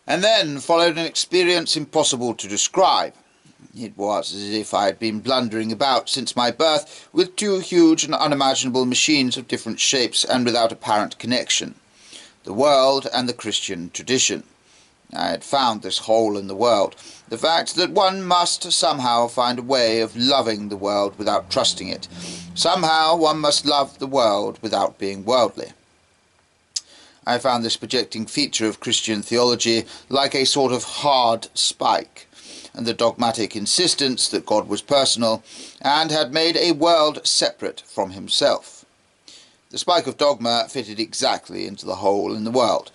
And then followed an experience impossible to describe. It was as if I had been blundering about since my birth with two huge and unimaginable machines of different shapes and without apparent connection, the world and the Christian tradition. I had found this hole in the world, the fact that one must somehow find a way of loving the world without trusting it. Somehow one must love the world without being worldly. I found this projecting feature of Christian theology like a sort of hard spike, and the dogmatic insistence that God was personal and had made a world separate from himself. The spike of dogma fitted exactly into the hole in the world.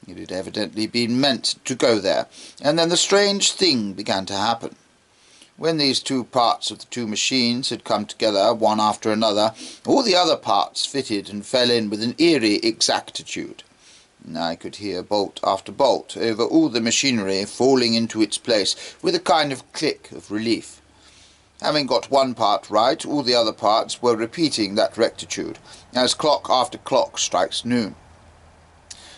It had evidently been meant to go there, and then the strange thing began to happen. When these two parts of the two machines had come together, one after another, all the other parts fitted and fell in with an eerie exactitude. I could hear bolt after bolt over all the machinery falling into its place with a kind of click of relief. Having got one part right, all the other parts were repeating that rectitude, as clock after clock strikes noon.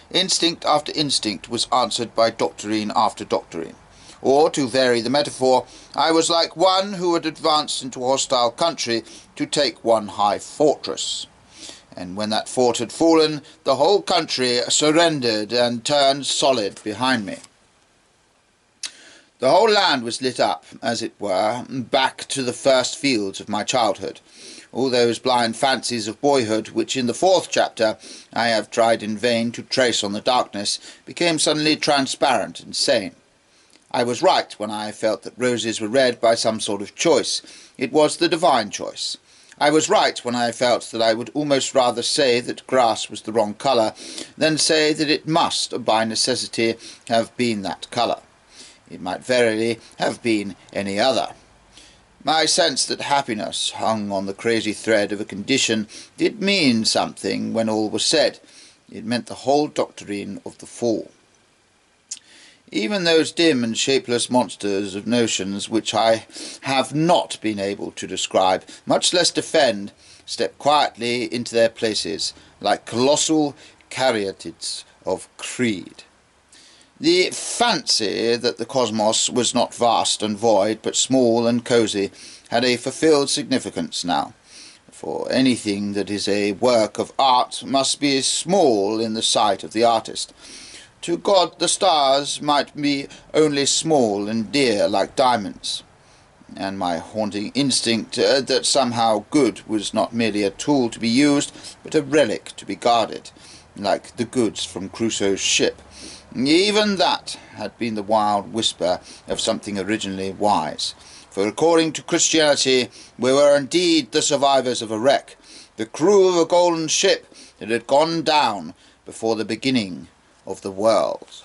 Instinct after instinct was answered by doctrine after doctrine. Or, to vary the metaphor, I was like one who had advanced into a hostile country to take one high fortress. And when that fort had fallen, the whole country surrendered and turned solid behind me. The whole land was lit up, as it were, back to the first fields of my childhood. All those blind fancies of boyhood, which in the 4th chapter I have tried in vain to trace on the darkness, became suddenly transparent and sane. I was right when I felt that roses were red by some sort of choice. It was the divine choice. I was right when I felt that I would almost rather say that grass was the wrong colour than say that it must, by necessity, have been that colour. It might verily have been any other. My sense that happiness hung on the crazy thread of a condition did mean something when all was said. It meant the whole doctrine of the fall. Even those dim and shapeless monsters of notions which I have not been able to describe, much less defend, step quietly into their places, like colossal caryatids of creed. The fancy that the cosmos was not vast and void, but small and cosy, had a fulfilled significance now. For anything that is a work of art must be small in the sight of the artist. To God the stars might be only small and dear like diamonds. And my haunting instinct that somehow good was not merely a tool to be used, but a relic to be guarded, like the goods from Crusoe's ship. Even that had been the wild whisper of something originally wise. For according to Christianity, we were indeed the survivors of a wreck, the crew of a golden ship that had gone down before the beginning of the world.